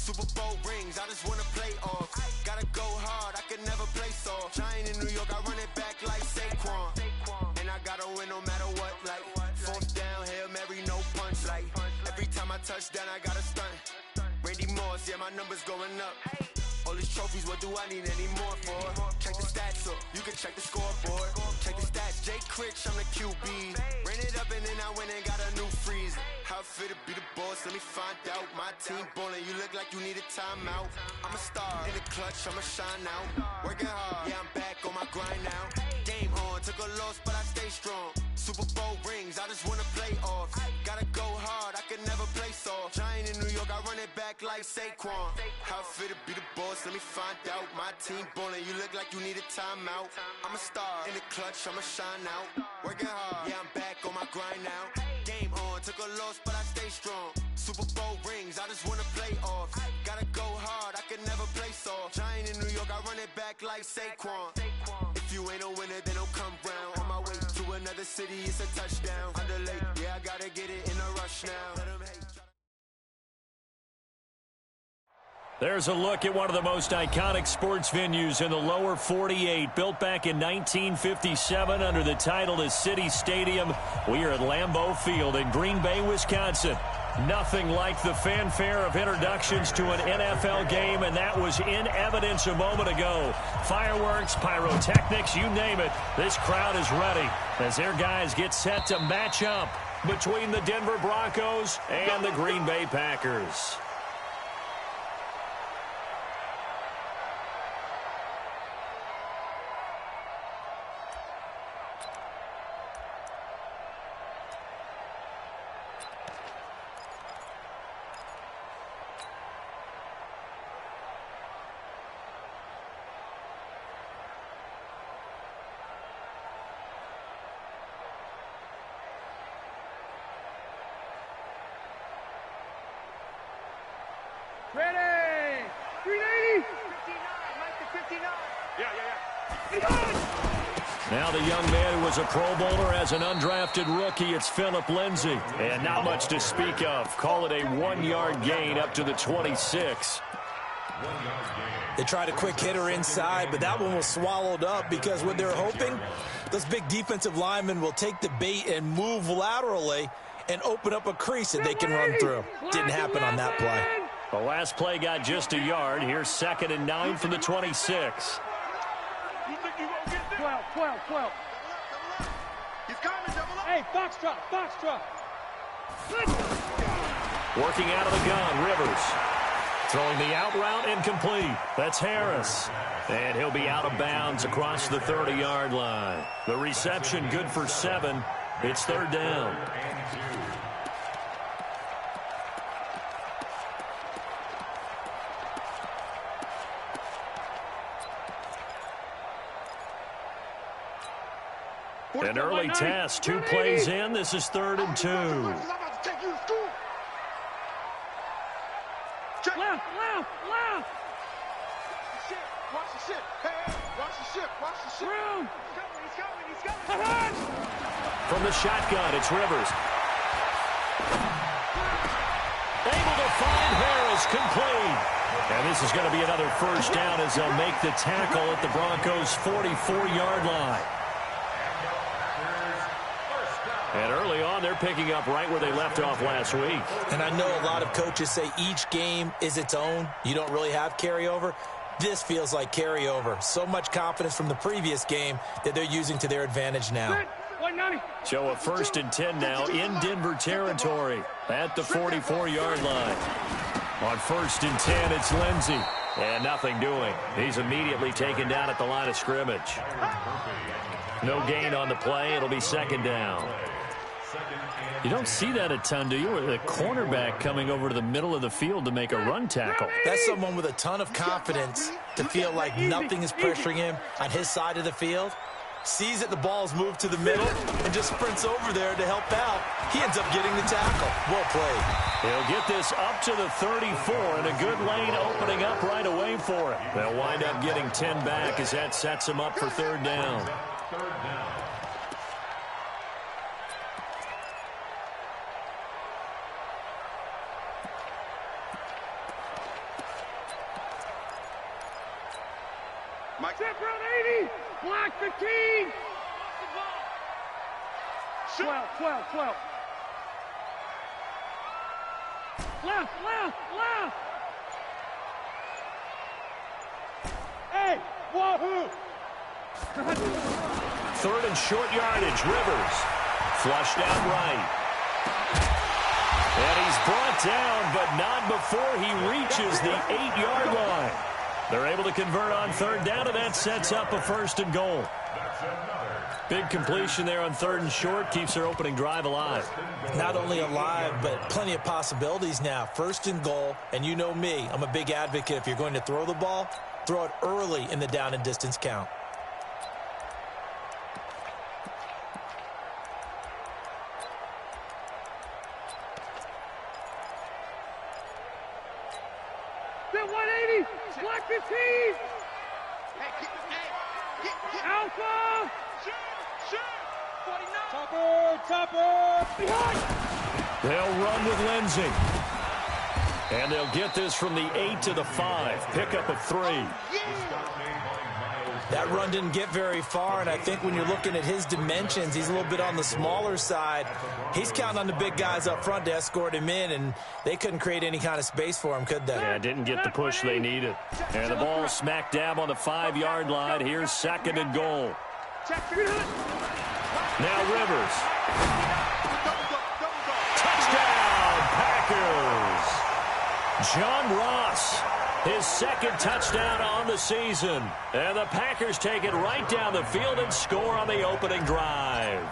Super Bowl rings, I just wanna play off. Gotta go hard, I can never play soft. Giant in New York, I run it back like Saquon. And I gotta win no matter what, like fourth down, Hail Mary, no punch. Like every time I touch down, I gotta stunt. Randy Moss, yeah, my number's going up. All these trophies, what do I need any more for? Check the stats up, you can check the scoreboard. Check the stats, Jake Critch, I'm the QB. Ran it up and then I went and got a new freeze. How it feel to be the boss, let me find out. My team ballin', you look like you need a timeout. I'm a star, in the clutch, I'ma shine out. Working hard, yeah, I'm back on my grind now. Game on, took a loss, but I stay strong. Super Bowl rings, I just wanna play off. Gotta go hard, I can never play soft. Giant in New York, I run it back like Saquon. How it feel to be the boss, let me find out. My team ballin', you look like you need a timeout. I'm a star, in the clutch, I'ma shine out. Working hard, yeah, I'm back on my grind now. Game on, took a loss, but I stay strong. Super Bowl rings, I just wanna play off. Gotta go hard, I can never play soft. Giant in New York, I run it back like Saquon. If you ain't a winner, then don't come round. On my way to another city, it's a touchdown. Underlay, yeah, I gotta get it in a rush now. Let 'em hate. There's a look at one of the most iconic sports venues in the lower 48. Built back in 1957 under the title of City Stadium. We are at Lambeau Field in Green Bay, Wisconsin. Nothing like the fanfare of introductions to an NFL game, and that was in evidence a moment ago. Fireworks, pyrotechnics, you name it. This crowd is ready as their guys get set to match up between the Denver Broncos and the Green Bay Packers. Ready! 380! 59, Mike the 59. Yeah. Now the young man who was a Pro Bowler as an undrafted rookie, it's Phillip Lindsay. And not much to speak of. Call it a 1-yard gain up to the 26. They tried a quick hitter inside, but that one was swallowed up because what they're hoping, those big defensive linemen will take the bait and move laterally and open up a crease that they can run through. Didn't happen on that play. The last play got just a yard. Here's 2nd and 9 from the 26. 12. He's coming, double up. Hey, Foxtrot. Working out of the gun, Rivers. Throwing the out route incomplete. That's Harris. And he'll be out of bounds across the 30-yard line. The reception good for 7. It's 3rd down. An early test, 2 plays in. This is 3rd and 2. Left. Watch the ship. Hey, watch the ship. Room. He's coming. From the shotgun, it's Rivers. Able to find Harris, complete. And this is going to be another 1st down as they'll make the tackle at the Broncos' 44-yard line. And early on, they're picking up right where they left off last week. And I know a lot of coaches say each game is its own. You don't really have carryover. This feels like carryover. So much confidence from the previous game that they're using to their advantage now. So a 1st and 10 now in Denver territory at the 44-yard line. On 1st and 10, it's Lindsay. And nothing doing. He's immediately taken down at the line of scrimmage. No gain on the play. It'll be 2nd down. You don't see that a ton, do you? With a cornerback coming over to the middle of the field to make a run tackle. That's someone with a ton of confidence to feel like nothing is pressuring him on his side of the field. Sees that the ball's moved to the middle and just sprints over there to help out. He ends up getting the tackle. Well played. He'll get this up to the 34 and a good lane opening up right away for him. They'll wind up getting 10 back as that sets him up for 3rd down. Mike. Step around 80. Block 15. 12. Left. Hey, wahoo. Third and short yardage. Rivers. Flushed out right. And he's brought down, but not before he reaches the 8-yard line. They're able to convert on third down, and that sets up a 1st and goal. Big completion there on 3rd and short. Keeps their opening drive alive. Not only alive, but plenty of possibilities now. 1st and goal, and you know me. I'm a big advocate. If you're going to throw the ball, throw it early in the down and distance count. Step 180. Block 15. Alpha. Topper. Behind. They'll run with Lindsay. And they'll get this from the 8 to the 5. Pickup of 3. That run didn't get very far, and I think when you're looking at his dimensions, he's a little bit on the smaller side. He's counting on the big guys up front to escort him in, and they couldn't create any kind of space for him, could they? Yeah, didn't get the push they needed. And the ball smack dab on the 5-yard line. Here's 2nd and goal. Now Rivers. Touchdown, Packers. John Ross, his 2nd touchdown on the season. And the Packers take it right down the field and score on the opening drive.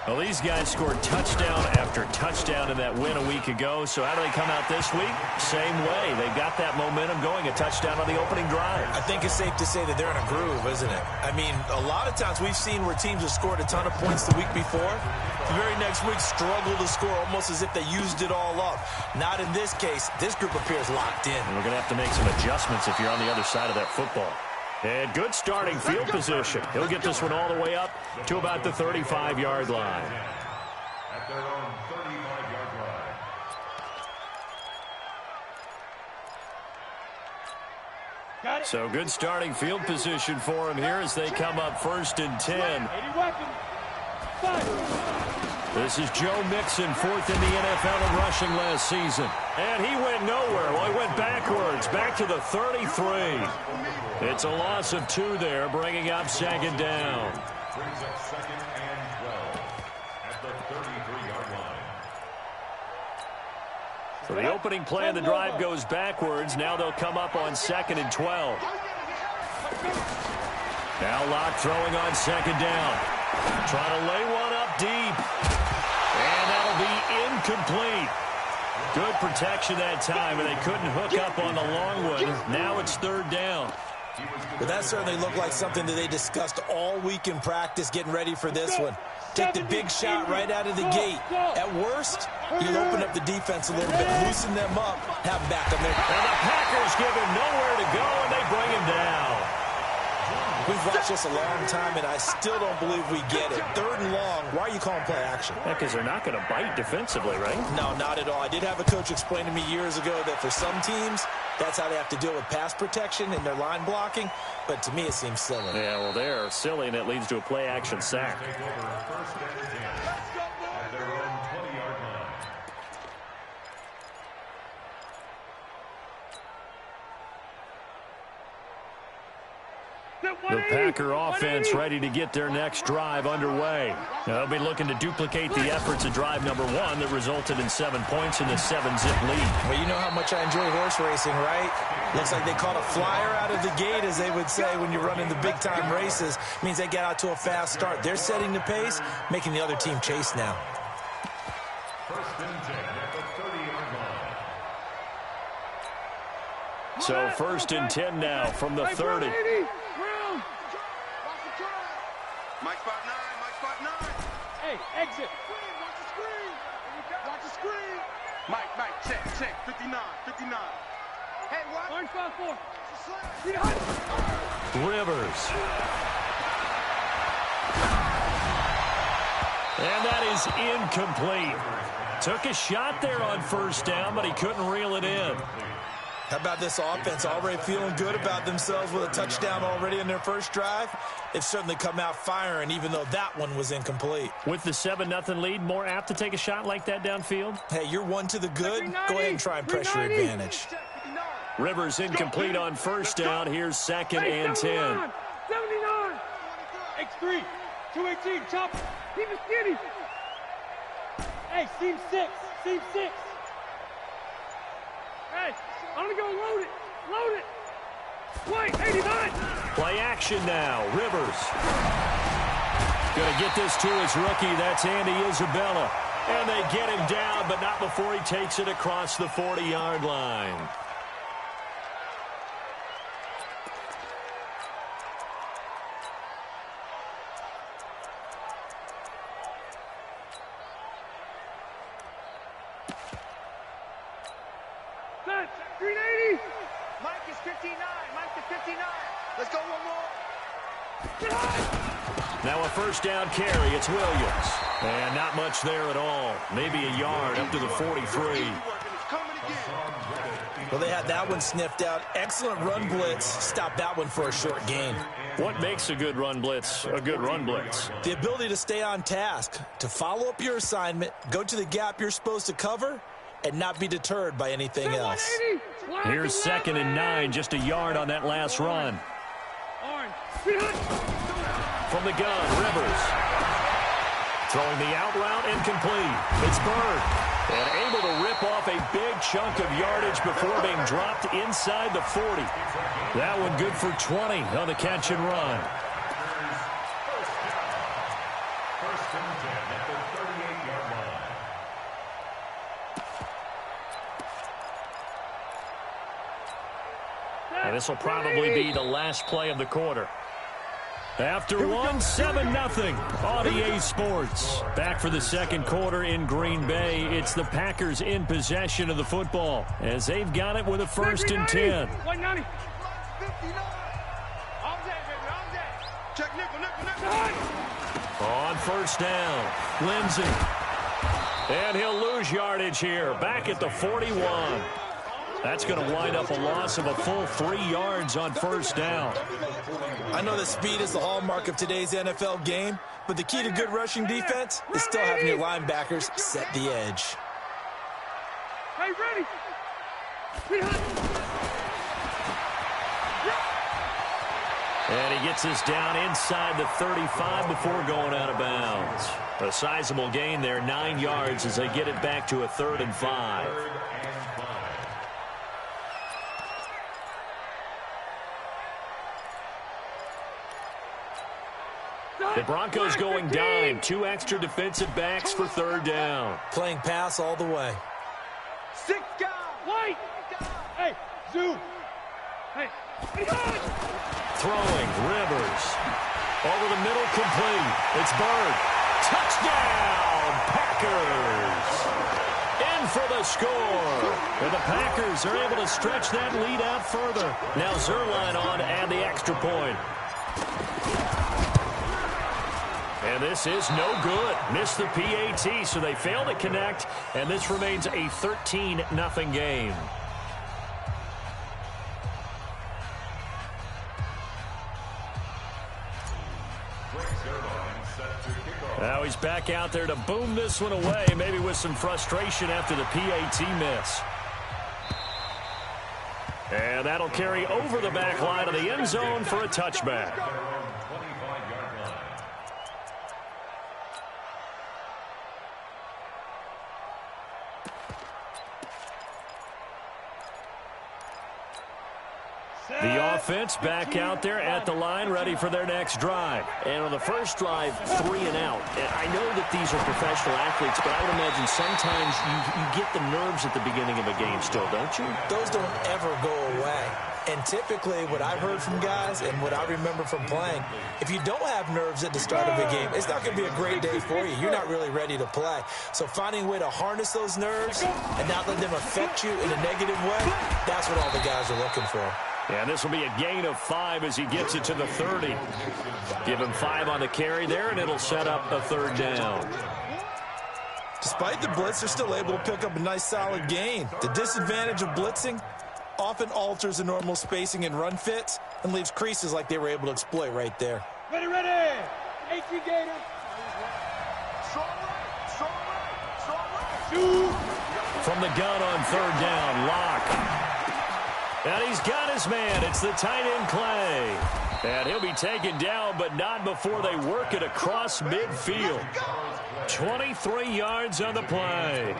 Well, these guys scored touchdown after touchdown in that win a week ago. So how do they come out this week? Same way. They got that momentum going, a touchdown on the opening drive. I think it's safe to say that they're in a groove, isn't it? I mean, a lot of times we've seen where teams have scored a ton of points the week before. The very next week struggle to score almost as if they used it all up. Not in this case. This group appears locked in. And we're going to have to make some adjustments if you're on the other side of that football. And good starting field position. He'll get this one all the way up to about the 35-yard line. At their own 35-yard line. So good starting field position for him here as they come up 1st and 10. This is Joe Mixon, 4th in the NFL in rushing last season. And he went nowhere. Well, he went backwards, back to the 33. It's a loss of 2 there, bringing up 2nd down. Brings up 2nd and 12 at the 33-yard line. So the opening play of the drive goes backwards. Now they'll come up on 2nd and 12. Now Locke throwing on 2nd down. Trying to lay one up deep. And that'll be incomplete. Good protection that time, and they couldn't hook up on the long one. Now it's 3rd down. But that certainly looked like something that they discussed all week in practice getting ready for this one. Take the big shot right out of the gate. At worst, you'll open up the defense a little bit, loosen them up, have them back on their... And the Packers give him nowhere to go, and they bring him down. We've watched this a long time, and I still don't believe we get it. 3rd and long, why are you calling play action? Yeah, because they're not going to bite defensively, right? No, not at all. I did have a coach explain to me years ago that for some teams, that's how they have to deal with pass protection and their line blocking. But to me, it seems silly. Yeah, well, they're silly, and it leads to a play action sack. Take over 1st and 10 at their own 20-yard line. The Packer offense ready to get their next drive underway. Now, they'll be looking to duplicate the efforts of drive number 1 that resulted in 7 points in the 7-zip lead. Well, you know how much I enjoy horse racing, right? Looks like they caught a flyer out of the gate, as they would say when you're running the big-time races. Means they get out to a fast start. They're setting the pace, making the other team chase now. 1st and 10 at the 30-yard line. So 1st and 10 now from the 30. Mike spot 9. Hey, exit. Watch the screen. Watch the screen. Mike, check. 59. Hey, what? Orange spot 4. Rivers. And that is incomplete. Took a shot there on 1st down, but he couldn't reel it in. How about this offense? Already feeling good about themselves with a touchdown already in their first drive. They've certainly come out firing, even though that one was incomplete. With the 7-0 lead, more apt to take a shot like that downfield? Hey, you're one to the good. Go ahead and try and press your advantage. Rivers incomplete on first down. Here's 2nd and 10. 79. X3. 218. Chop. Keep it skinny. Hey, seam 6. Seam 6. Hey, I'm going to go load it. Load it. Wait, 89. Play action now. Rivers. Going to get this to his rookie. That's Andy Isabella. And they get him down, but not before he takes it across the 40-yard line. That's 380. Mike is 59. Mike is 59. Let's go one more. Now a first down carry. It's Williams. And not much there at all. Maybe a yard up to the 43. Well, they had that one sniffed out. Excellent run blitz. Stop that one for a short gain. What makes a good run blitz a good run blitz? The ability to stay on task, to follow up your assignment, go to the gap you're supposed to cover, and not be deterred by anything else. Here's 2nd and 9, just a yard on that last run. From the gun, Rivers. Throwing the out route incomplete. It's Bird. And able to rip off a big chunk of yardage before being dropped inside the 40. That one good for 20 on the catch and run. First and 10 at the 38-yard line. And this will probably be the last play of the quarter. After one, 7-0 on EA Sports. Back for the second quarter in Green Bay. It's the Packers in possession of the football as they've got it with a 1st and 10. 190. Check nickel. On first down, Lindsey. And he'll lose yardage here. Back at the 41. That's going to wind up a loss of a full 3 yards on first down. I know that speed is the hallmark of today's NFL game, but the key to good rushing defense is still having your linebackers set the edge. Hey, ready. And he gets this down inside the 35 before going out of bounds. A sizable gain there, 9 yards as they get it back to a 3rd and 5. The Broncos going dime. 2 extra defensive backs for 3rd down. Playing pass all the way. 6 guys. White. Hey, zoom. Hey. Throwing, Rivers. Over the middle, complete. It's Bird. Touchdown, Packers. In for the score. And the Packers are able to stretch that lead out further. Now Zerline on to add the extra point. And this is no good. Missed the PAT, so they fail to connect, and this remains a 13-0 game. Now he's back out there to boom this one away, maybe with some frustration after the PAT miss. And that'll carry over the back line of the end zone for a touchback. The offense back out there at the line, ready for their next drive. And on the first drive, 3 and out. And I know that these are professional athletes, but I would imagine sometimes you get the nerves at the beginning of a game still, don't you? Those don't ever go away. And typically, what I've heard from guys and what I remember from playing, if you don't have nerves at the start of a game, it's not going to be a great day for you. You're not really ready to play. So finding a way to harness those nerves and not let them affect you in a negative way, that's what all the guys are looking for. And this will be a gain of 5 as he gets it to the 30. Give him 5 on the carry there, and it'll set up a 3rd down. Despite the blitz, they're still able to pick up a nice solid gain. The disadvantage of blitzing, often alters the normal spacing and run fits and leaves creases like they were able to exploit right there. Ready, ready. 18 Gator. From the gun on third down, Locke. And he's got his man. It's the tight end, Clay. And he'll be taken down, but not before they work it across midfield. 23 yards on the play.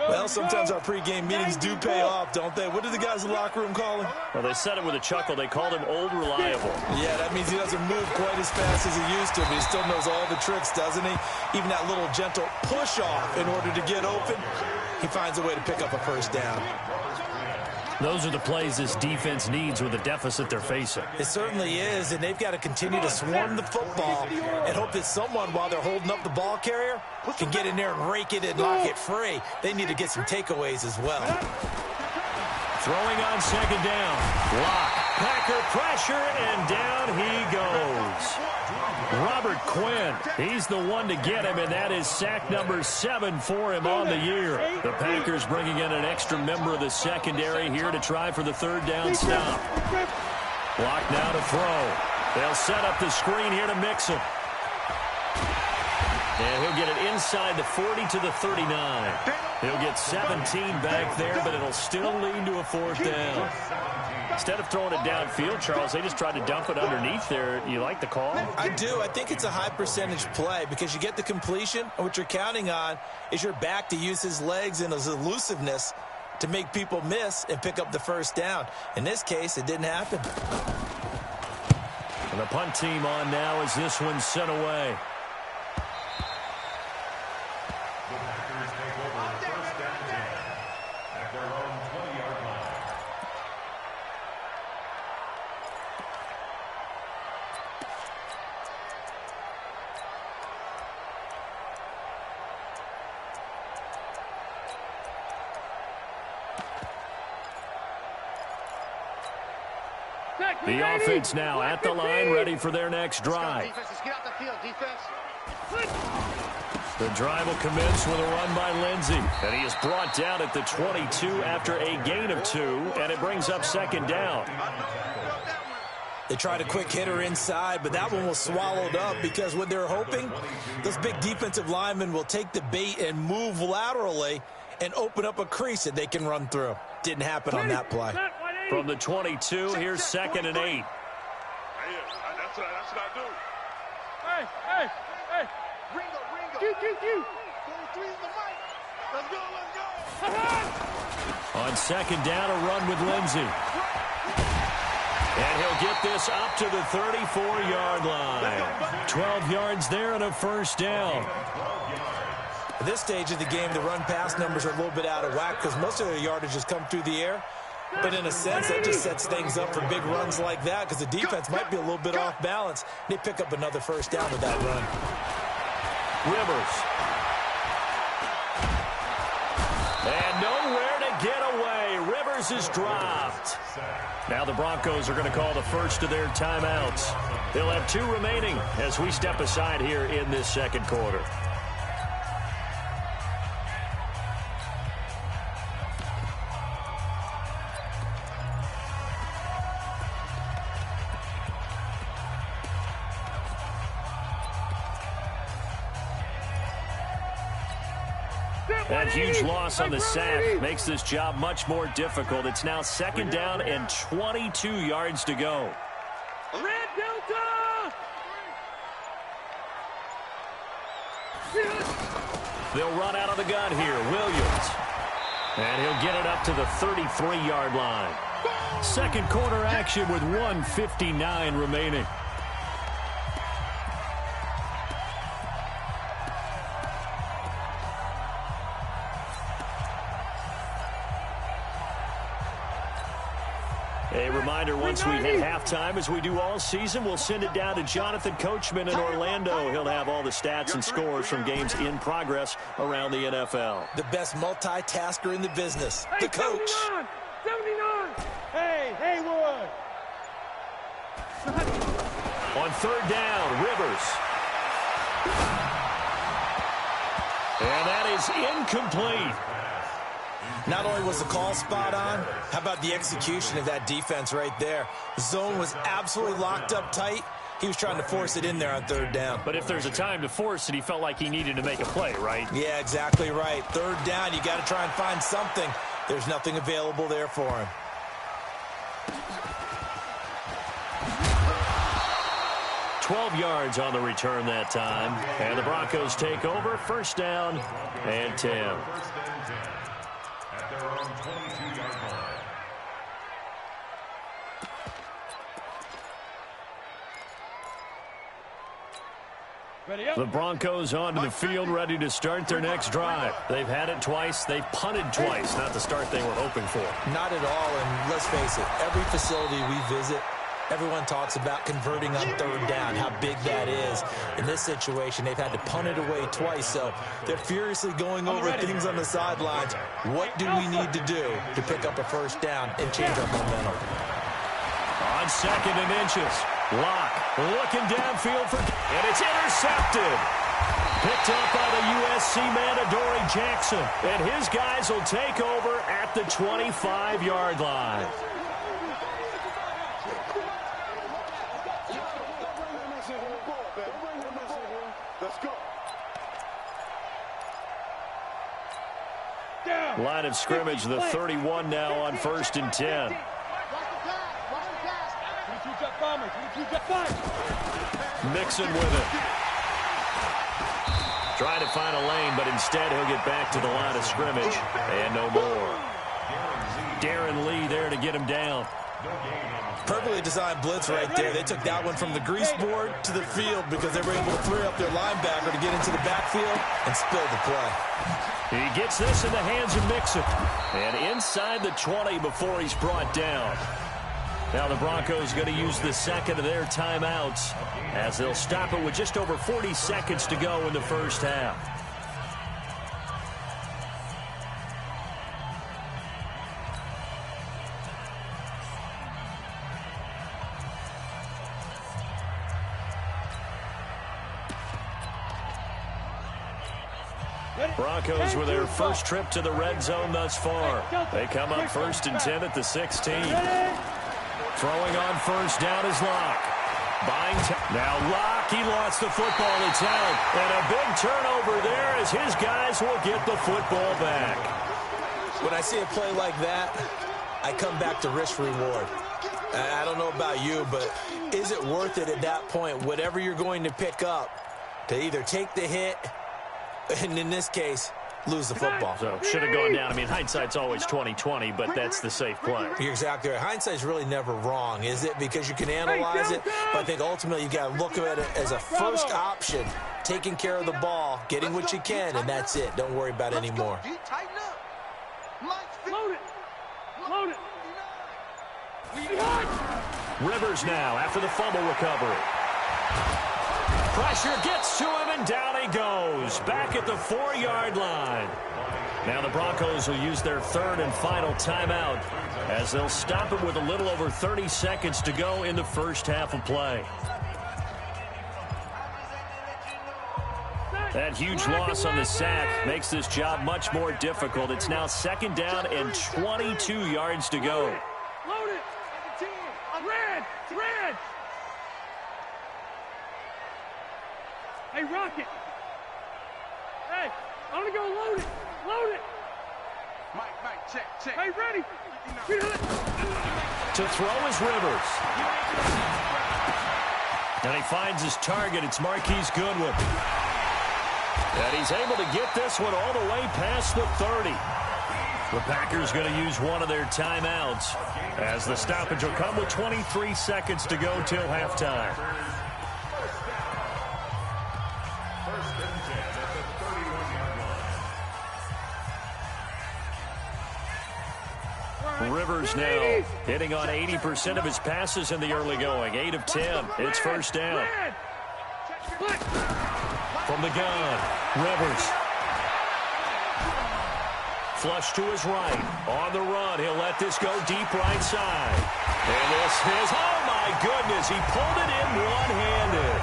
Well, sometimes our pregame meetings do pay off, don't they? What did the guys in the locker room call him? Well, they said it with a chuckle. They called him Old Reliable. Yeah, that means he doesn't move quite as fast as he used to, but he still knows all the tricks, doesn't he? Even that little gentle push-off in order to get open, he finds a way to pick up a first down. Those are the plays this defense needs with the deficit they're facing. It certainly is, and they've got to continue to swarm the football and hope that someone, while they're holding up the ball carrier, can get in there and rake it and knock it free. They need to get some takeaways as well. Throwing on second down. Locke. Packer pressure, and down he goes. Robert Quinn, he's the one to get him, and that is sack number 7 for him on the year. The Packers bringing in an extra member of the secondary here to try for the third down stop. Locke now to throw. They'll set up the screen here to mix him. And he'll get it inside the 40 to the 39. He'll get 17 back there, but it'll still lead to a fourth down. Instead of throwing it downfield, Charles, they just tried to dump it underneath there. You like the call? I do. I think it's a high percentage play because you get the completion, and what you're counting on is your back to use his legs and his elusiveness to make people miss and pick up the first down. In this case, it didn't happen. And the punt team on now as this one's sent away. The offense now at the line, ready for their next drive. The drive will commence with a run by Lindsey. And he is brought down at the 22 after a gain of 2, and it brings up second down. They tried a quick hitter inside, but that one was swallowed up because what they're hoping, those big defensive linemen will take the bait and move laterally and open up a crease that they can run through. Didn't happen on that play. From the 22, here's 2nd and 8. That's what I do. Hey. Ringo. Q. 43 is the mic. Let's go. On second down, a run with Lindsey. And he'll get this up to the 34-yard line. 12 yards there and a first down. At this stage of the game, the run-pass numbers are a little bit out of whack because most of their yardage has come through the air. But in a sense, that just sets things up for big runs like that because the defense might be a little bit off balance. They pick up another first down with that run. Rivers. And nowhere to get away. Rivers is dropped. Now the Broncos are going to call the first of their timeouts. They'll have 2 remaining as we step aside here in this second quarter. That huge loss on the sack makes this job much more difficult. It's now second down and 22 yards to go. Red Delta! They'll run out of the gun here. Williams. And he'll get it up to the 33-yard line. Second quarter action with 1:59 remaining. A reminder, once we hit halftime, as we do all season, we'll send it down to Jonathan Coachman in Orlando. He'll have all the stats and scores from games in progress around the NFL. The best multitasker in the business, the coach. 79! Hey, Haywood! On third down, Rivers. And that is incomplete. Not only was the call spot on, how about the execution of that defense right there? The zone was absolutely locked up tight. He was trying to force it in there on third down. But if there's a time to force it, he felt like he needed to make a play, right? Yeah, exactly right. Third down, you got to try and find something. There's nothing available there for him. $12 yards on the return that time. And the Broncos take over. First down and 10. At their own 22-yard line. The Broncos onto the field, ready to start their next drive. They've had it twice. They've punted twice. Not the start they were hoping for. Not at all, and let's face it, every facility we visit, everyone talks about converting on third down, how big that is. In this situation, they've had to punt it away twice, so they're furiously going over things on the sidelines. What do we need to do to pick up a first down and change our momentum? On second and inches, Locke looking downfield and it's intercepted. Picked up by the USC man, Adoree Jackson, and his guys will take over at the 25-yard line. Line of scrimmage, the 31 now on 1st and 10. Mixon with it. Trying to find a lane, but instead he'll get back to the line of scrimmage. And no more. Darren Lee there to get him down. Perfectly designed blitz right there. They took that one from the grease board to the field because they were able to free up their linebacker to get into the backfield and spill the play. He gets this in the hands of Mixon. And inside the 20 before he's brought down. Now the Broncos going to use the second of their timeouts as they'll stop it with just over 40 seconds to go in the first half. Broncos with their first trip to the red zone thus far. They come up 1st and 10 at the 16. Throwing on first down is Locke. Now Locke, he lost the football. It's out. And a big turnover there as his guys will get the football back. When I see a play like that, I come back to risk reward. I don't know about you, but is it worth it at that point, whatever you're going to pick up, to either take the hit, and in this case, lose the football? So should have gone down. I mean, hindsight's always 20/20, but that's the safe play. You're exactly right. Hindsight's really never wrong, is it? Because you can analyze it, but I think ultimately you got to look at it as a first option, taking care of the ball, getting what you can, and that's it. Don't worry about it anymore. Load it. Load it. Rivers now after the fumble recovery. Pressure gets to him, and down he goes. Back at the 4-yard line. Now the Broncos will use their third and final timeout as they'll stop it with a little over 30 seconds to go in the first half of play. That huge loss on the sack makes this job much more difficult. It's now 2nd down and 22 yards to go. Load it. Red. Red. Hey, Rocket. Hey, I'm going to go load it. Load it. Mike, check. Hey, ready. To throw is Rivers. And he finds his target. It's Marquise Goodwin. And he's able to get this one all the way past the 30. The Packers going to use one of their timeouts as the stoppage will come with 23 seconds to go till halftime. Rivers now hitting on 80% of his passes in the early going. 8 of 10. It's first down. From the gun, Rivers. Flush to his right. On the run, he'll let this go deep right side. And this is, oh my goodness, he pulled it in one-handed.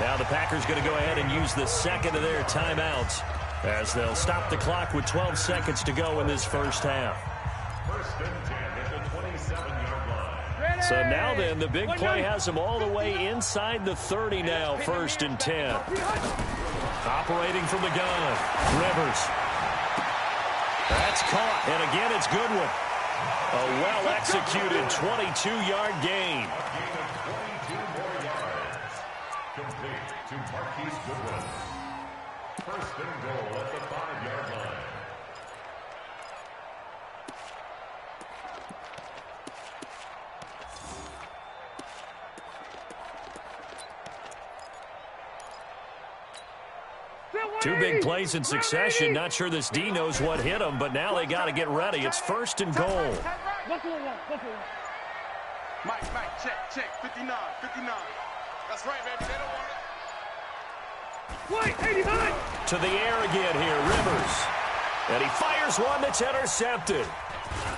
Now the Packers going to go ahead and use the second of their timeouts as they'll stop the clock with 12 seconds to go in this first half. First and 10 at the 27-yard line. So now then, the big play has them all the way inside the 30 now, first and 10. Operating from the gun, Rivers. That's caught, and again it's Goodwin. A well-executed 22-yard gain. A gain of 22 more yards. Complete to Marquise Goodwin. First and goal at the 5-yard line. Two big plays in succession. Not sure this D knows what hit him, but now they got to get ready. It's first and goal. Mike, check, 59. That's right, baby, they don't want it. White, 89! To the air again here, Rivers. And he fires one that's intercepted.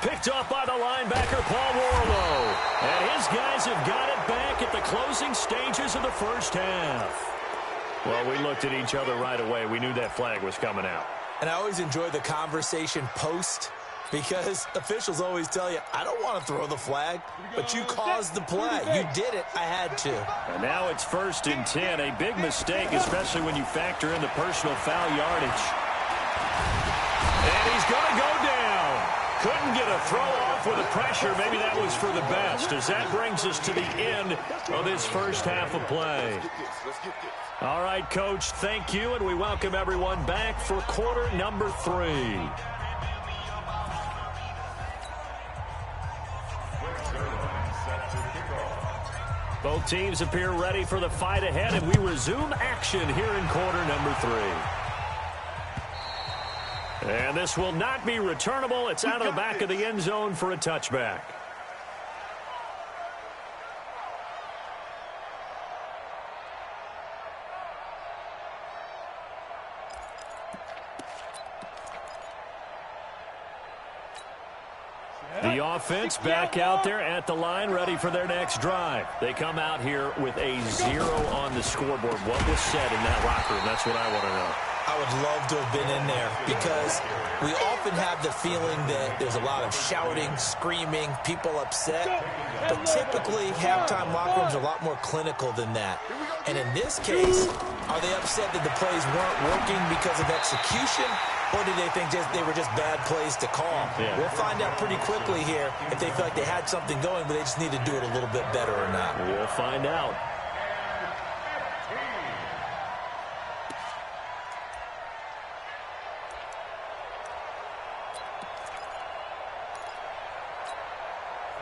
Picked off by the linebacker, Paul Warlow. And his guys have got it back at the closing stages of the first half. Well, we looked at each other right away. We knew that flag was coming out. And I always enjoy the conversation post, because officials always tell you, I don't want to throw the flag, but you caused the play. You did it. I had to. And now it's first and 10. A big mistake, especially when you factor in the personal foul yardage. And he's going to go down. Couldn't get a throw off with the pressure. Maybe that was for the best, as that brings us to the end of this first half of play. All right, Coach, thank you, and we welcome everyone back for quarter number 3. Both teams appear ready for the fight ahead, and we resume action here in quarter number 3. And this will not be returnable. It's out of the back of the end zone for a touchback. The offense back out there at the line, ready for their next drive. They come out here with a 0 on the scoreboard. What was said in that locker room? That's what I want to know. I would love to have been in there, because we often have the feeling that there's a lot of shouting, screaming, people upset. But typically, halftime locker rooms are a lot more clinical than that. And in this case, are they upset that the plays weren't working because of execution? Or do they think they were just bad plays to call? Yeah. We'll find out pretty quickly here if they feel like they had something going, but they just need to do it a little bit better or not. We'll find out.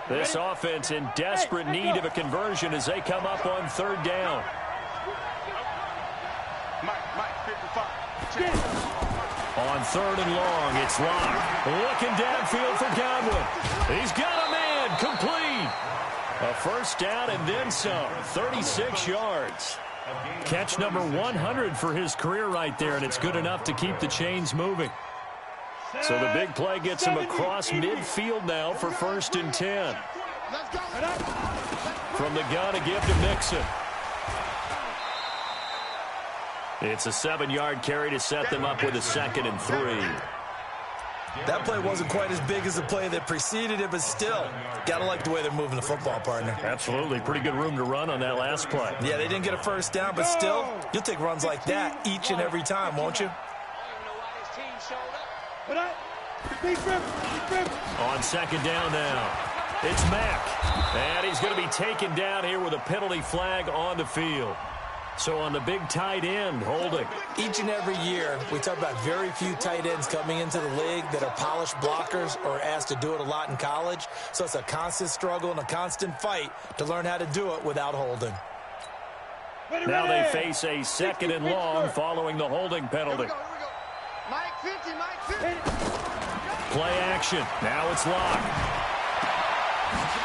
This offense in desperate need of a conversion as they come up on third down. Mike, 55. On third and long, it's Locke. Looking downfield for Godwin. He's got a man, complete. A first down and then some, 36 yards. Catch number 100 for his career right there, and it's good enough to keep the chains moving. So the big play gets him across midfield now for first and 10. From the gun, a give to Mixon. It's a 7-yard carry to set them up with a 2nd and 3. That play wasn't quite as big as the play that preceded it, but still, got to like the way they're moving the football, partner. Absolutely. Pretty good room to run on that last play. Yeah, they didn't get a first down, but still, you'll take runs like that each and every time, won't you? On second down now, it's Mack. And he's going to be taken down here with a penalty flag on the field. So on the big tight end, holding. Each and every year, we talk about very few tight ends coming into the league that are polished blockers or asked to do it a lot in college. So it's a constant struggle and a constant fight to learn how to do it without holding. Now they face a 2nd and long following the holding penalty. Mike 50, Mike 50. Play action. Now it's Locke.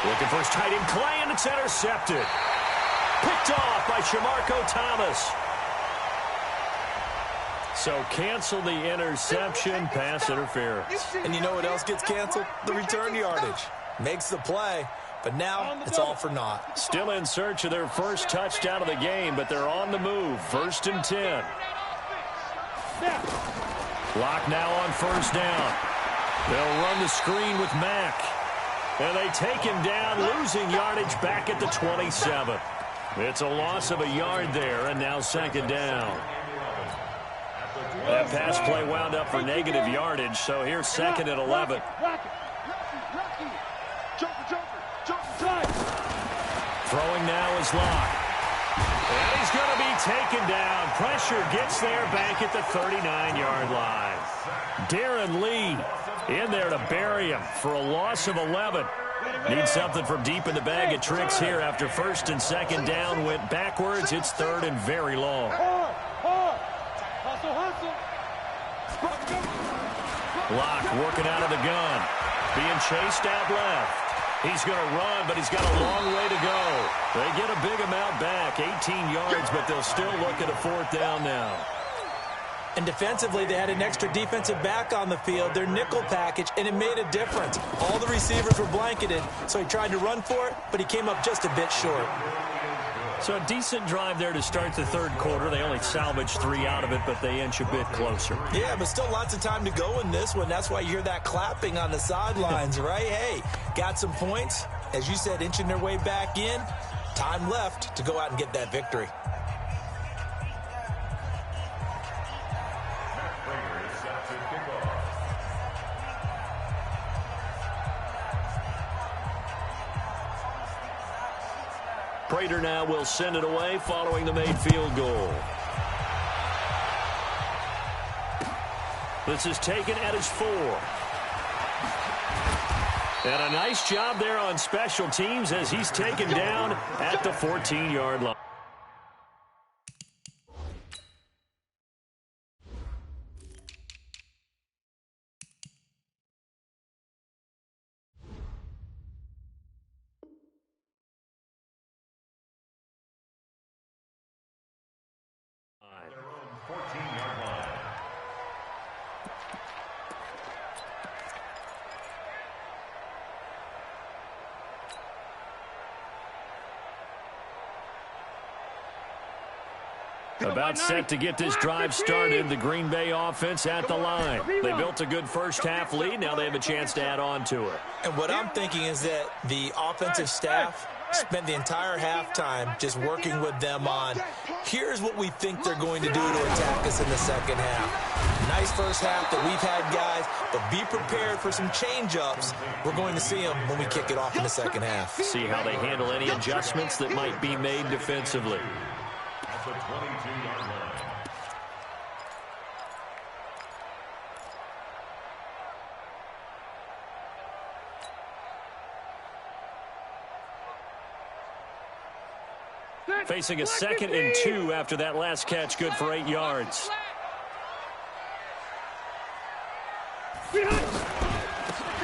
Looking for his tight end, Clay, and it's intercepted. Picked off by Shamarko Thomas. So cancel the interception, pass interference. And you know what else gets canceled? The return yardage. Makes the play, but now it's all for naught. Still in search of their first touchdown of the game, but they're on the move. First and 10. Lock now on first down. They'll run the screen with Mack. And they take him down, losing yardage back at the 27. It's a loss of a yard there, and now second down. That pass play wound up for negative yardage, so here's second and 11. Throwing now is Locke. And he's going to be taken down. Pressure gets there back at the 39-yard line. Darren Lee in there to bury him for a loss of 11. Need something from deep in the bag of tricks here after first and second down went backwards. It's third and very long. Locke working out of the gun. Being chased out left. He's going to run, but he's got a long way to go. They get a big amount back, 18 yards, but they'll still look at a fourth down now. And defensively, they had an extra defensive back on the field, their nickel package, and it made a difference. All the receivers were blanketed, so he tried to run for it, but he came up just a bit short. So a decent drive there to start the third quarter. They only salvaged 3 out of it, but they inch a bit closer. Yeah, but still lots of time to go in this one. That's why you hear that clapping on the sidelines, right? Hey, got some points. As you said, inching their way back in. Time left to go out and get that victory. Prater now will send it away following the made field goal. This is taken at his 4. And a nice job there on special teams as he's taken down at the 14-yard line. About set to get this drive started, the Green Bay offense at the line. They built a good first-half lead. Now they have a chance to add on to it. And what I'm thinking is that the offensive staff spent the entire halftime just working with them on, here's what we think they're going to do to attack us in the second half. Nice first half that we've had, guys, but be prepared for some change-ups. We're going to see them when we kick it off in the second half. See how they handle any adjustments that might be made defensively. The 22-yard line. Facing a 2nd and 2 after that last catch, good for 8 yards.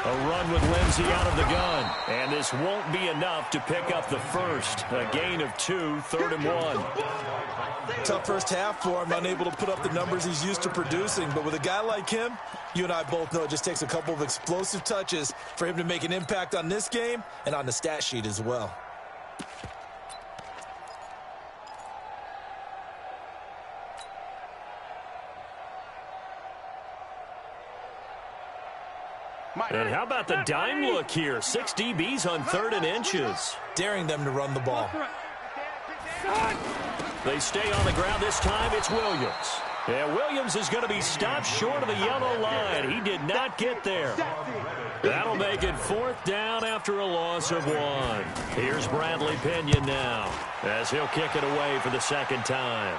A run with Lindsey out of the gun. And this won't be enough to pick up the first. A gain of 2, 3rd and 1. Tough first half for him, unable to put up the numbers he's used to producing. But with a guy like him, you and I both know it just takes a couple of explosive touches for him to make an impact on this game and on the stat sheet as well. And how about the dime look here? 6 DBs on 3rd and inches. Daring them to run the ball. They stay on the ground this time. It's Williams. Yeah, Williams is going to be stopped short of the yellow line. He did not get there. That'll make it 4th down after a loss of 1. Here's Bradley Pinion now as he'll kick it away for the second time.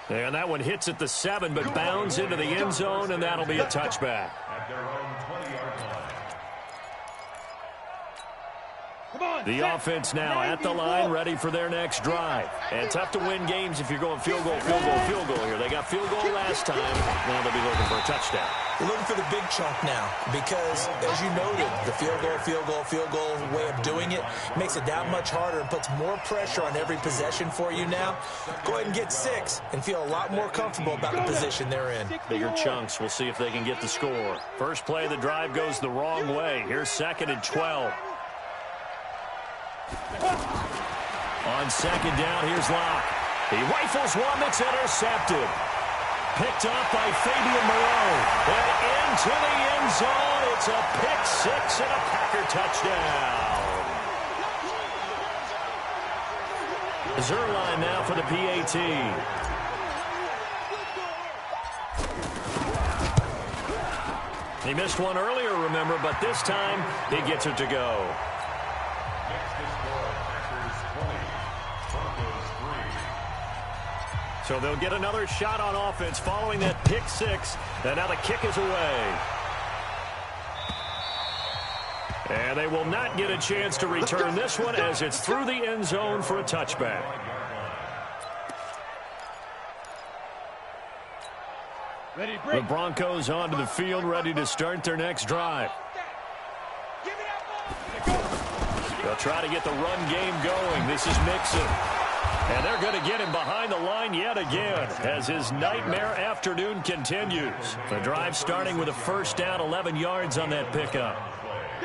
And that one hits at the 7, but bounds into the end zone, and that'll be a touchback. At their own 20-yard line. The offense now at the line, ready for their next drive. And tough to win games if you're going field goal, field goal, field goal here. They got field goal last time. Now they'll be looking for a touchdown. They're looking for the big chunk now because, as you noted, the field goal way of doing it makes it that much harder and puts more pressure on every possession for you now. Go ahead and get 6 and feel a lot more comfortable about the position they're in. Bigger chunks. We'll see if they can get the score. First play of the drive goes the wrong way. Here's 2nd and 12. On 2nd down, here's Locke. He rifles one that's intercepted. Picked off by Fabian Moreau. And into the end zone. It's a pick six and a Packer touchdown. Zerline now for the PAT. He missed one earlier, remember, but this time he gets it to go. So they'll get another shot on offense following that pick six. And now the kick is away. And they will not get a chance to return this one as it's through the end zone for a touchback. The Broncos onto the field, ready to start their next drive. They'll try to get the run game going. This is Mixon. And they're going to get him behind the line yet again as his nightmare afternoon continues. The drive starting with a first down, 11 yards on that pickup.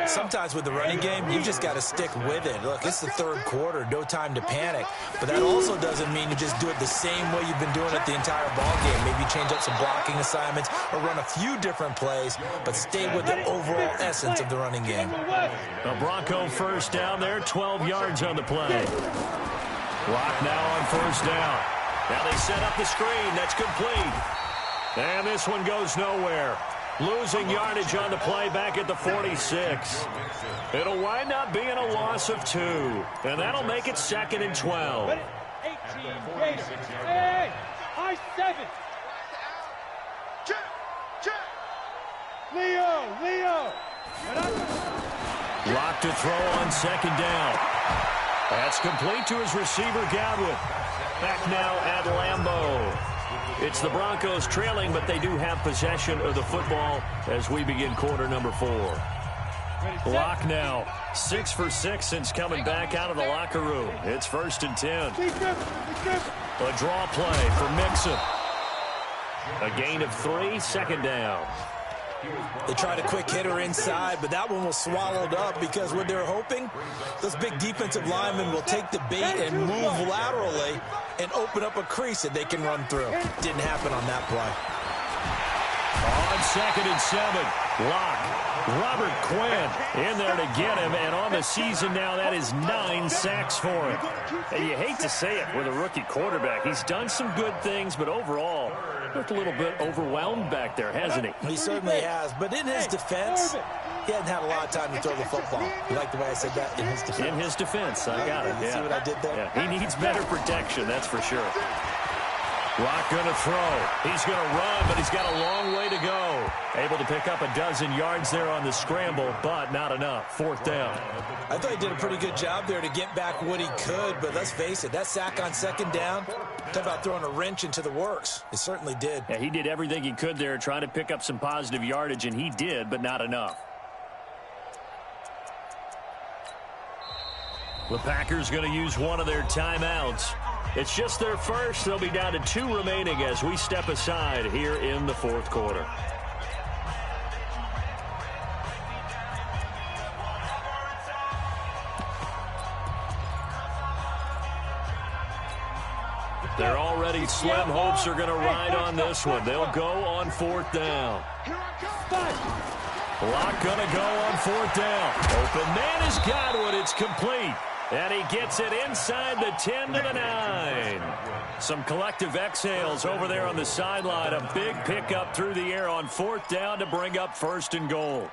Sometimes with the running game, you just got to stick with it. Look, it's the third quarter, no time to panic. But that also doesn't mean you just do it the same way you've been doing it the entire ball game. Maybe change up some blocking assignments or run a few different plays, but stay with the overall essence of the running game. A Bronco first down there, 12 yards on the play. Lock now on first down. Now they set up the screen. That's complete. And this one goes nowhere. Losing yardage on the play back at the 46. It'll wind up being a loss of 2. And that'll make it 2nd and 12. 18, hey, I-7. Check. Leo. Lock to throw on second down. That's complete to his receiver, Godwin. Back now at Lambeau. It's the Broncos trailing, but they do have possession of the football as we begin quarter number 4. Lock now, 6 for 6 since coming back out of the locker room. It's 1st and 10. A draw play for Mixon. A gain of 3, second down. They tried a quick hitter inside, but that one was swallowed up because what they're hoping, those big defensive linemen will take the bait and move laterally and open up a crease that they can run through. Didn't happen on that play. On 2nd and 7, Lock. Robert Quinn in there to get him, and on the season now, that is 9 sacks for him. And you hate to say it with a rookie quarterback. He's done some good things, but overall, looked a little bit overwhelmed back there, hasn't he? He certainly has, but in his defense, he hadn't had a lot of time to throw the football. You like the way I said that? In his defense. In his defense, I got it. You see what I did there? Yeah, he needs better protection, that's for sure. Lock going to throw. He's going to run, but he's got a long way to go. Able to pick up a dozen yards there on the scramble, but not enough. 4th down. I thought he did a pretty good job there to get back what he could, but let's face it, that sack on 2nd down, talk about throwing a wrench into the works. It certainly did. Yeah, he did everything he could there, trying to pick up some positive yardage, and he did, but not enough. The Packers going to use one of their timeouts. It's just their first. They'll be down to 2 remaining as we step aside here in the 4th quarter. They're already slim hopes are going to ride on this one. They'll go on 4th down. Lock going to go on 4th down. Open man is Godwin. It's complete. And he gets it inside the 10 to the 9. Some collective exhales over there on the sideline. A big pickup through the air on 4th down to bring up 1st and goal.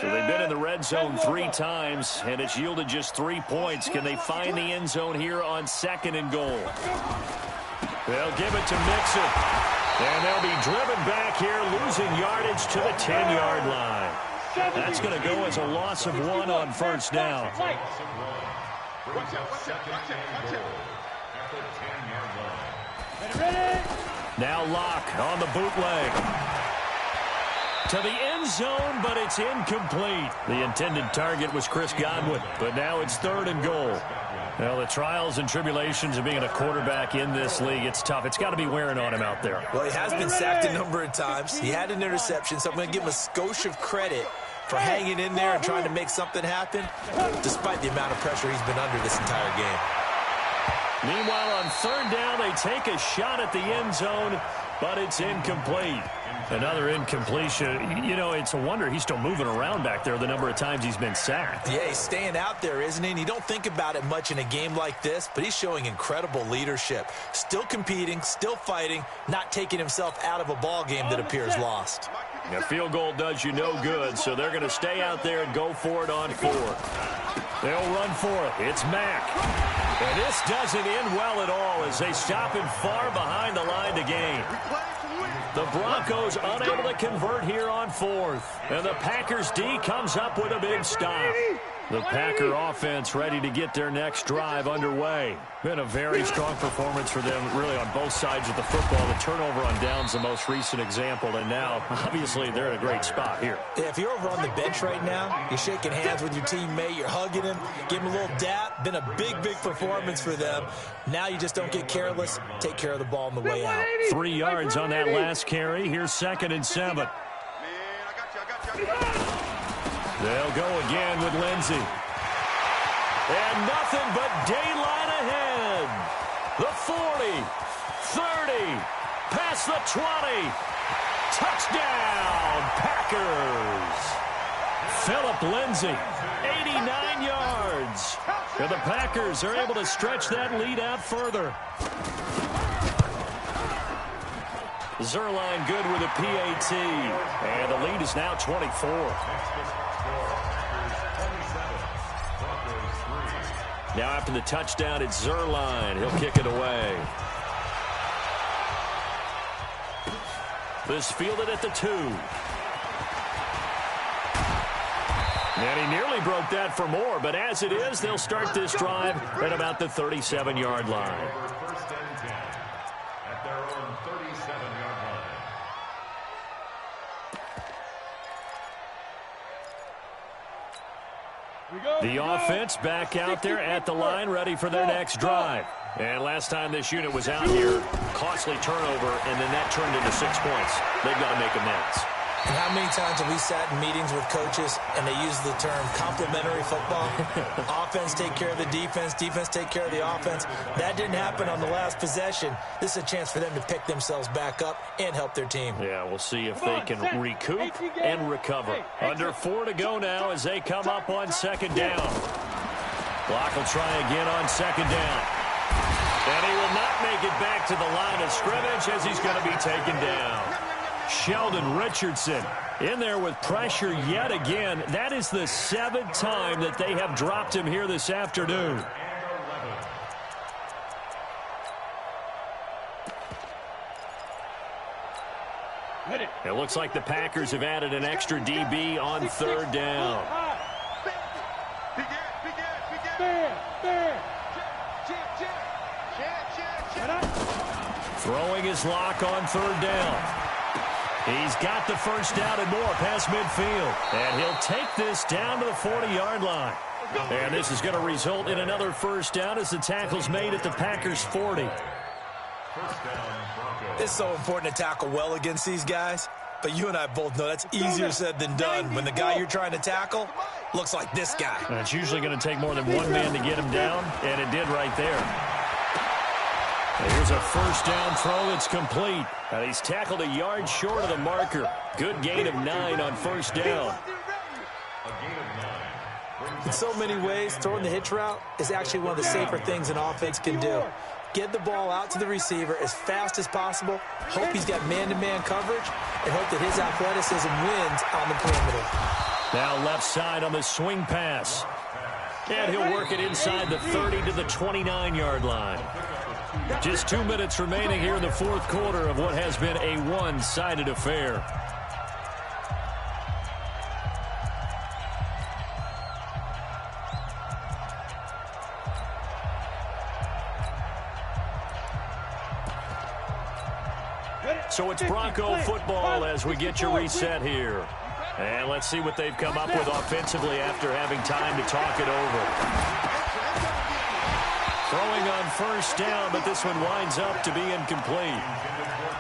So they've been in the red zone 3 times, and it's yielded just 3 points. Can they find the end zone here on 2nd and goal? They'll give it to Mixon. And they'll be driven back here, losing yardage to the 10-yard line. That's going to go as a loss of 1 on 1st down. Now Lock on the bootleg. To the end zone, but it's incomplete. The intended target was Chris Godwin, but now it's 3rd and goal. Well, the trials and tribulations of being a quarterback in this league, it's tough. It's got to be wearing on him out there. Well, he has been sacked a number of times. He had an interception, so I'm going to give him a skosh of credit for hanging in there and trying to make something happen, despite the amount of pressure he's been under this entire game. Meanwhile, on third down, they take a shot at the end zone, but it's incomplete. Another incompletion. You know, it's a wonder he's still moving around back there the number of times he's been sacked. Yeah, he's staying out there, isn't he? And you don't think about it much in a game like this, but he's showing incredible leadership. Still competing, still fighting, not taking himself out of a ball game that appears lost. A field goal does you no good, so they're going to stay out there and go for it on fourth. They'll run for it. It's Mack. And this doesn't end well at all as they stop him far behind the line to gain. The Broncos unable to convert here on fourth. And the Packers D comes up with a big stop. The Packer offense ready to get their next drive underway. Been a very strong performance for them, really, on both sides of the football. The turnover on downs the most recent example, and now, obviously, they're in a great spot here. Yeah, if you're over on the bench right now, you're shaking hands with your teammate, you're hugging him, giving him a little dap. Been a big, big performance for them. Now you just don't get careless. Take care of the ball on the way out. 3 yards on that last carry. Here's 2nd and 7. Man, I got you. They'll go again with Lindsey. And nothing but daylight ahead. The 40, 30, past the 20. Touchdown, Packers. Philip Lindsey, 89 yards. And the Packers are able to stretch that lead out further. Zerline good with a PAT. And the lead is now 24. Now after the touchdown, it's Zerline. He'll kick it away. This fielded at the 2. And he nearly broke that for more, but as it is, they'll start this drive at about the 37-yard line. First and 10 at their own 37-yard line. The offense back out there at the line, ready for their next drive. And last time this unit was out here, costly turnover, and then that turned into 6 points. They've got to make amends. And how many times have we sat in meetings with coaches and they use the term complementary football? Offense take care of the defense, defense take care of the offense. That didn't happen on the last possession. This is a chance for them to pick themselves back up and help their team. Yeah, we'll see if they can recoup and recover. Under 4 to go now as they come up on 2nd down. Block will try again on 2nd down. And he will not make it back to the line of scrimmage as he's going to be taken down. Sheldon Richardson in there with pressure yet again. That is the 7th time that they have dropped him here this afternoon. It looks like the Packers have added an extra DB on 3rd down. Throwing his lock on 3rd down. He's got the first down and more past midfield. And he'll take this down to the 40-yard line. And this is going to result in another first down as the tackle's made at the Packers' 40. It's so important to tackle well against these guys. But you and I both know that's easier said than done when the guy you're trying to tackle looks like this guy. And it's usually going to take more than one man to get him down, and it did right there. And here's a first down throw that's complete. And he's tackled a yard short of the marker. Good gain of 9 on first down. In so many ways, throwing the hitch route is actually one of the safer things an offense can do. Get the ball out to the receiver as fast as possible, hope he's got man-to-man coverage, and hope that his athleticism wins on the perimeter. Now left side on the swing pass. And he'll work it inside the 30 to the 29-yard line. Just 2 minutes remaining here in the 4th quarter of what has been a one-sided affair. So it's Bronco football as we get you reset here. And let's see what they've come up with offensively after having time to talk it over. Throwing on first down, but this one winds up to be incomplete.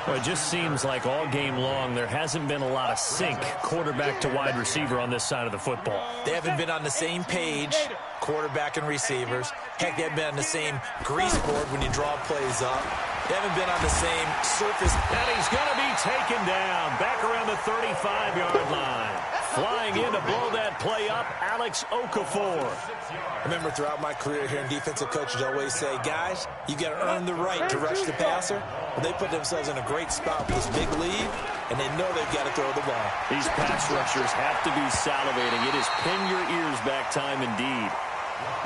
Well, it just seems like all game long there hasn't been a lot of sync quarterback to wide receiver on this side of the football. They haven't been on the same page. quarterback and receivers. Heck, they've been on the same grease board when you draw plays up. They haven't been on the same surface. And he's going to be taken down back around the 35-yard line. Flying in to blow that play up, Alex Okafor. I remember throughout my career hearing defensive coaches always say, guys, you got to earn the right to rush the passer. Well, they put themselves in a great spot with this big lead, and they know they've got to throw the ball. These pass rushers have to be salivating. It is pin your ears back time indeed.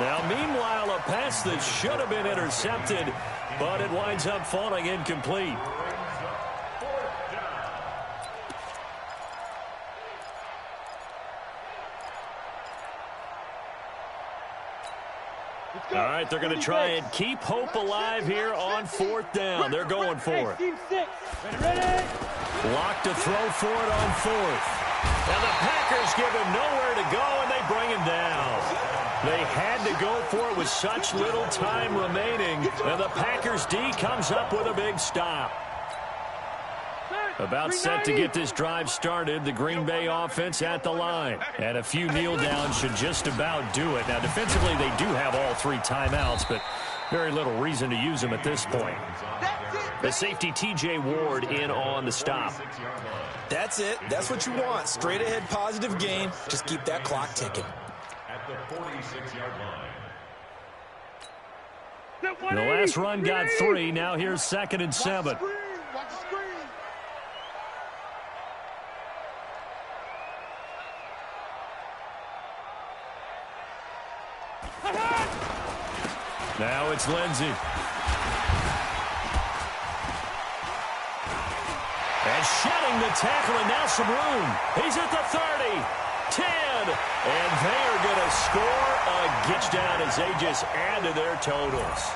Now, meanwhile, a pass that should have been intercepted, but it winds up falling incomplete. All right, they're going to try and keep hope alive here on 4th down. They're going for it. Locked to throw for it on 4th. And the Packers give him nowhere to go, and they bring him down. They had to go for it with such little time remaining, and the Packers D comes up with a big stop. About set to get this drive started, the Green Bay offense at the line. And a few kneel downs should just about do it. Now, defensively, they do have all 3 timeouts, but very little reason to use them at this point. The safety, T.J. Ward, in on the stop. That's it. That's what you want. Straight ahead positive gain. Just keep that clock ticking. At the 46-yard line. The last run got 3. Now here's 2nd and 7. Now it's Lindsey. And shedding the tackle, and now some room. He's at the 30, 10, and they are going to score a gitch down as they just add to their totals.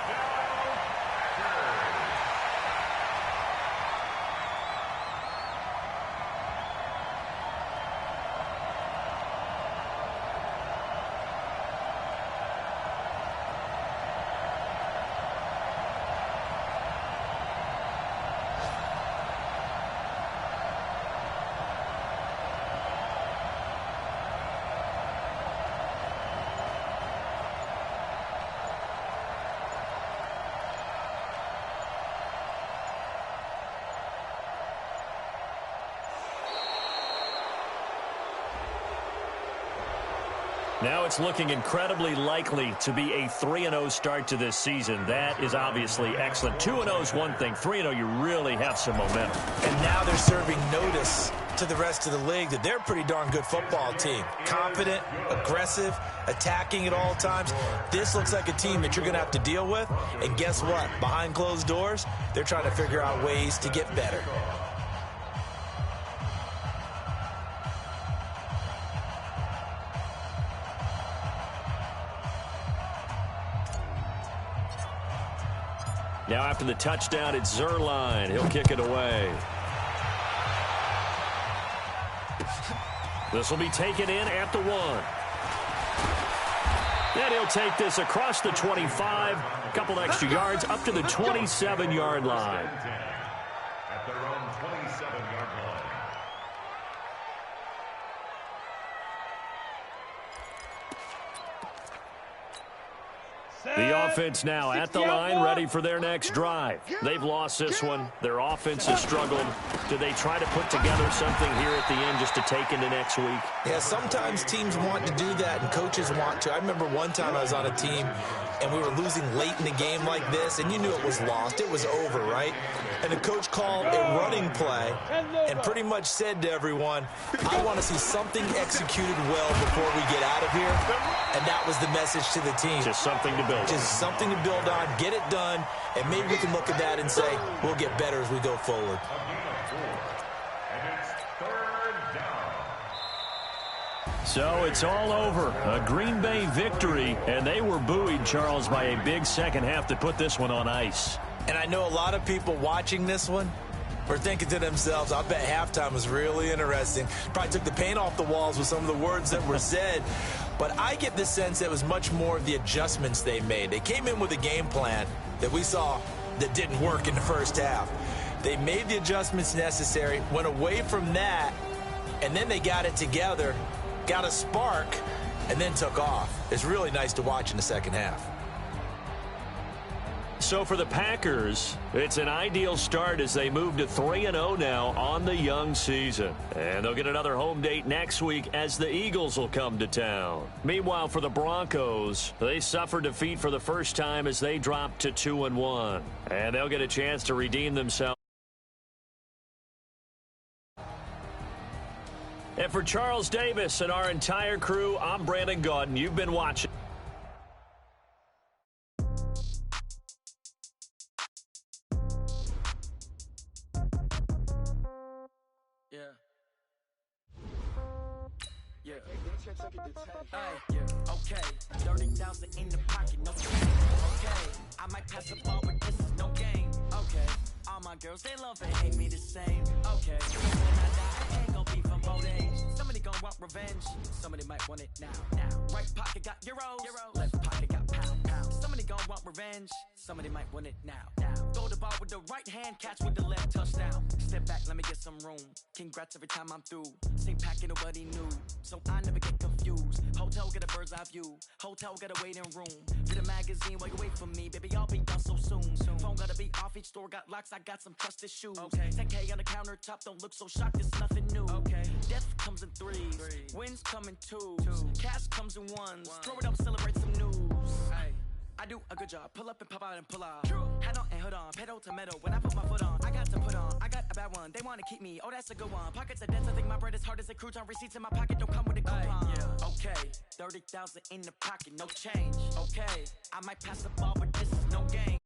Now it's looking incredibly likely to be a 3-0 start to this season. That is obviously excellent. 2-0 is one thing. 3-0, you really have some momentum. And now they're serving notice to the rest of the league that they're a pretty darn good football team. Confident, aggressive, attacking at all times. This looks like a team that you're going to have to deal with. And guess what? Behind closed doors, they're trying to figure out ways to get better. Now after the touchdown, it's Zerline. He'll kick it away. This will be taken in at the 1. And he'll take this across the 25. A couple extra yards up to the 27-yard line. At their own 27-yard line. The offense now at the line, ready for their next drive. They've lost this one. Their offense has struggled. Do they try to put together something here at the end just to take into next week? Yeah, sometimes teams want to do that and coaches want to. I remember one time I was on a team and we were losing late in the game like this, and you knew it was lost. It was over, right? And the coach called a running play and pretty much said to everyone, I want to see something executed well before we get out of here. And that was the message to the team. Just something to build on. Just something to build on, get it done, and maybe we can look at that and say, we'll get better as we go forward. And it's 3rd down. So it's all over. A Green Bay victory, and they were buoyed, Charles, by a big second half to put this one on ice. And I know a lot of people watching this one were thinking to themselves, I bet halftime was really interesting. Probably took the paint off the walls with some of the words that were said. But I get the sense that it was much more of the adjustments they made. They came in with a game plan that we saw that didn't work in the first half. They made the adjustments necessary, went away from that, and then they got it together, got a spark, and then took off. It's really nice to watch in the second half. So for the Packers, it's an ideal start as they move to 3-0 now on the young season. And they'll get another home date next week as the Eagles will come to town. Meanwhile, for the Broncos, they suffered defeat for the first time as they dropped to 2-1. And they'll get a chance to redeem themselves. And for Charles Davis and our entire crew, I'm Brandon Gaudin. You've been watching. Okay, 30,000 in the pocket, no change. Okay, I might pass the ball, but this is no game. Okay, all my girls, they love and hate me the same. Okay, when I die, I ain't gon' be from old age. Somebody gon' want revenge, somebody might want it now. Right pocket got euros, left pocket got pound. Somebody gon' want revenge, somebody might want it now. Throw the ball with the right hand, catch with the left, touchdown. Step back, let me get some room. Congrats every time I'm through. Same packet, nobody knew, so I never get confused. Hotel get a bird's eye view. Hotel get a waiting room. Get a magazine while you wait for me, baby. I'll be done so soon. Phone gotta be off. Each store got locks. I got some trusted shoes. 10K on the countertop. Don't look so shocked. It's nothing new. Death comes in threes. Wins come in twos. Cash comes in ones. Throw it up, celebrate some news. I do a good job. Pull up and pop out and pull out. Head on and hood on. Pedal to metal. When I put my foot on, I got to put on. I got a bad one. They want to keep me. Oh, that's a good one. Pockets are dense. I think my bread is hard as a crouton. Receipts in my pocket don't come with a coupon. Okay, 30,000 in the pocket, no change. Okay, I might pass the ball, but this is no game.